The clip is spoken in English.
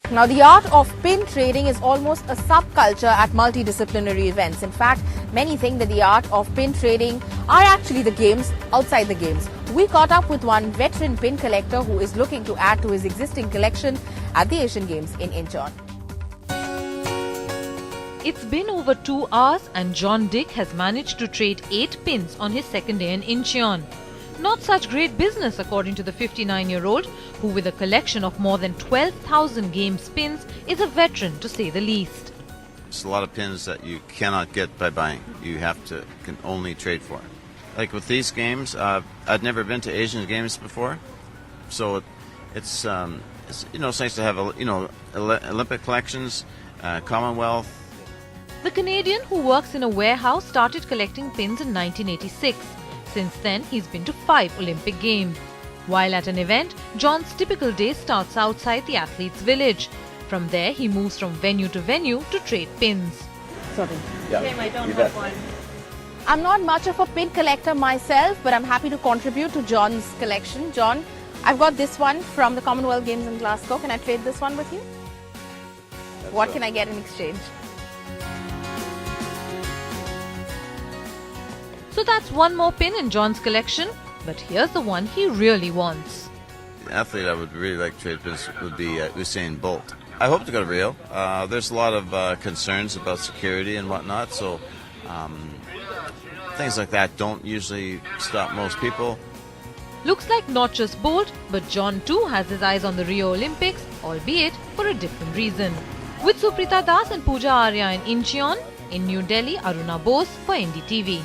Now, the art of pin trading is almost a subculture at multidisciplinary events. In fact, many think that the art of pin trading are actually the games outside the games. We caught up with one veteran pin collector who is looking to add to his existing collection at the Asian Games in Incheon. It's been over 2 hours and John Dick has managed to trade 8 pins on his second day in Incheon. Not such great business according to the 59-year-old, who with a collection of more than 12,000 game spins is a veteran to say the least. It's a lot of pins that you cannot get by buying. You can only trade for. Like with these games, I'd never been to Asian Games before, so it's nice to have Olympic collections, Commonwealth. The Canadian, who works in a warehouse, started collecting pins in 1986. Since then, he's been to 5 Olympic Games. While at an event, John's typical day starts outside the athletes' village. From there, he moves from venue to venue to trade pins. Sorry. Yeah, I don't have one. I'm not much of a pin collector myself, but I'm happy to contribute to John's collection. John, I've got this one from the Commonwealth Games in Glasgow. Can I trade this one with you? What can I get in exchange? So that's one more pin in John's collection, but here's the one he really wants. The athlete I would really like to trade pins would be Usain Bolt. I hope to go to Rio. There's a lot of concerns about security and whatnot, so things like that don't usually stop most people. Looks like not just Bolt, but John too has his eyes on the Rio Olympics, albeit for a different reason. With Suprita Das and Pooja Arya in Incheon, in New Delhi, Aruna Bose for NDTV.